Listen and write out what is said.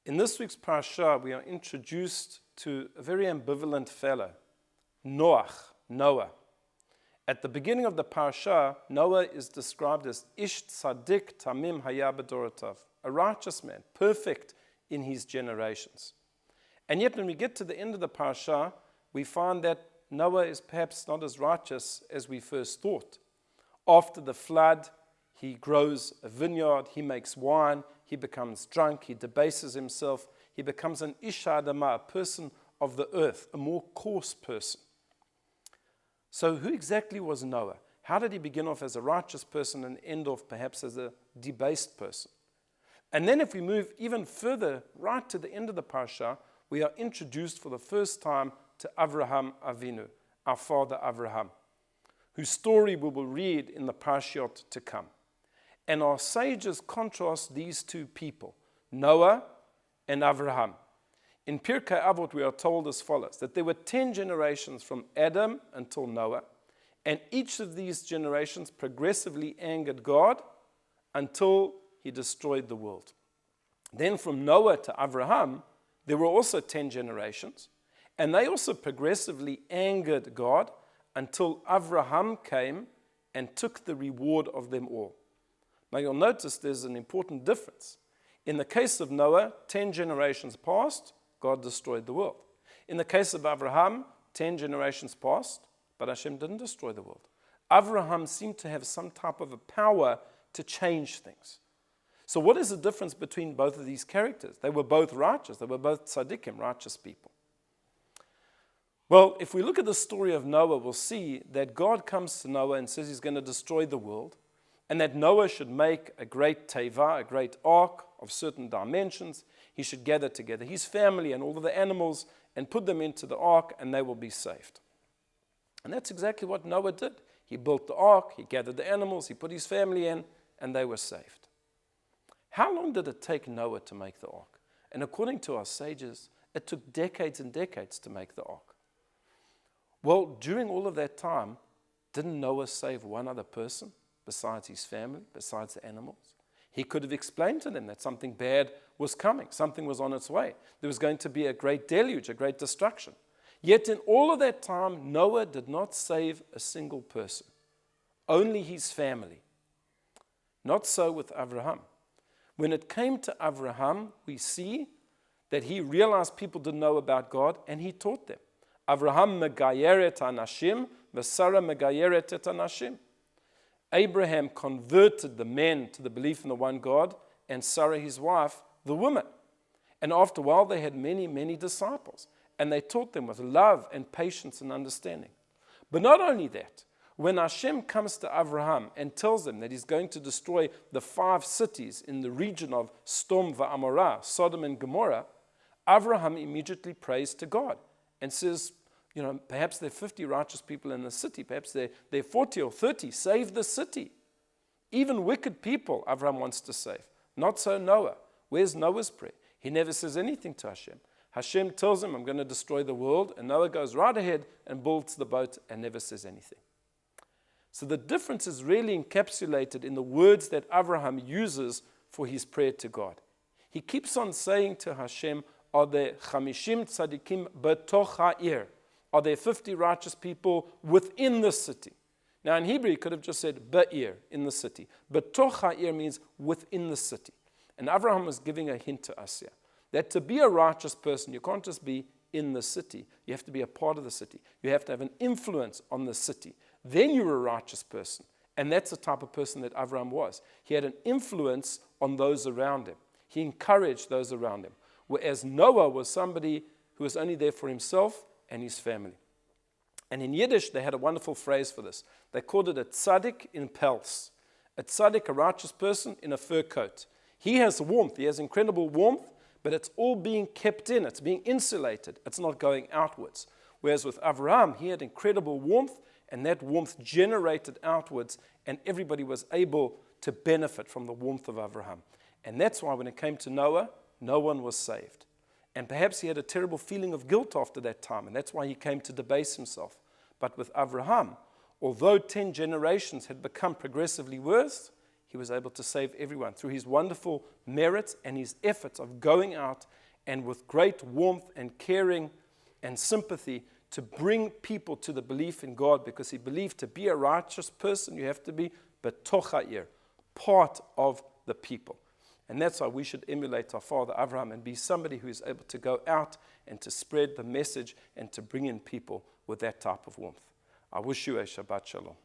In this week's Parsha, we are introduced to a very ambivalent fellow, Noach, Noah. At the beginning of the Parsha, Noah is described as Ish Tzaddik Tamim Haya B'Dorotav, a righteous man, perfect in his generations. And yet when we get to the end of the Parsha, we find that Noah is perhaps not as righteous as we first thought. After the flood, he grows a vineyard, he makes wine, he becomes drunk, he debases himself, he becomes an Ish Adama, a person of the earth, a more coarse person. So who exactly was Noah? How did he begin off as a righteous person and end off perhaps as a debased person? And then if we move even further, right to the end of the Parsha, we are introduced for the first time to Avraham Avinu, our father Avraham, whose story we will read in the Parshiot to come. And our sages contrast these two people, Noah and Avraham. In Pirkei Avot we are told as follows, that there were 10 generations from Adam until Noah, and each of these generations progressively angered God until he destroyed the world. Then from Noah to Avraham, there were also 10 generations, and they also progressively angered God until Avraham came and took the reward of them all. Now you'll notice there's an important difference. In the case of Noah, 10 generations passed, God destroyed the world. In the case of Avraham, 10 generations passed, but Hashem didn't destroy the world. Avraham seemed to have some type of a power to change things. So what is the difference between both of these characters? They were both righteous. They were both tzaddikim, righteous people. Well, if we look at the story of Noah, we'll see that God comes to Noah and says he's going to destroy the world, and that Noah should make a great teva, a great ark of certain dimensions. He should gather together his family and all of the animals and put them into the ark, and they will be saved. And that's exactly what Noah did. He built the ark, he gathered the animals, he put his family in, and they were saved. How long did it take Noah to make the ark? And according to our sages, it took decades and decades to make the ark. Well, during all of that time, didn't Noah save one other person besides his family, besides the animals? He could have explained to them that something bad was coming, something was on its way. There was going to be a great deluge, a great destruction. Yet in all of that time, Noah did not save a single person, only his family. Not so with Avraham. When it came to Avraham, we see that he realized people didn't know about God, and he taught them. Avraham megayeret anashim, v'Sarah megayeret et anashim. Abraham converted the men to the belief in the one God, and Sarah, his wife, the woman. And after a while, they had many, many disciples, and they taught them with love and patience and understanding. But not only that, when Hashem comes to Avraham and tells him that he's going to destroy the 5 cities in the region of Sodom v'Amorah, Sodom and Gomorrah, Avraham immediately prays to God and says, perhaps there are 50 righteous people in the city. Perhaps there are 40 or 30. Save the city. Even wicked people, Avraham wants to save. Not so Noah. Where's Noah's prayer? He never says anything to Hashem. Hashem tells him, I'm going to destroy the world. And Noah goes right ahead and builds the boat and never says anything. So the difference is really encapsulated in the words that Avraham uses for his prayer to God. He keeps on saying to Hashem, are there 50 tzaddikim betoch ha'ir? Are there 50 righteous people within the city? Now in Hebrew, he could have just said ba'ir, in the city. Betoch ha'ir means within the city. And Avraham was giving a hint to us here, that to be a righteous person, you can't just be in the city. You have to be a part of the city. You have to have an influence on the city. Then you're a righteous person. And that's the type of person that Avraham was. He had an influence on those around him. He encouraged those around him. Whereas Noah was somebody who was only there for himself and his family. And in Yiddish, they had a wonderful phrase for this. They called it a tzaddik in pels. A tzaddik, a righteous person in a fur coat. He has warmth. He has incredible warmth, but it's all being kept in. It's being insulated. It's not going outwards. Whereas with Avraham, he had incredible warmth, and that warmth generated outwards, and everybody was able to benefit from the warmth of Avraham. And that's why when it came to Noah, no one was saved. And perhaps he had a terrible feeling of guilt after that time, and that's why he came to debase himself. But with Avraham, although 10 generations had become progressively worse, he was able to save everyone through his wonderful merits and his efforts of going out and with great warmth and caring and sympathy to bring people to the belief in God, because he believed to be a righteous person, you have to be betoch ha'ir, part of the people. And that's why we should emulate our father Avraham and be somebody who is able to go out and to spread the message and to bring in people with that type of warmth. I wish you a Shabbat Shalom.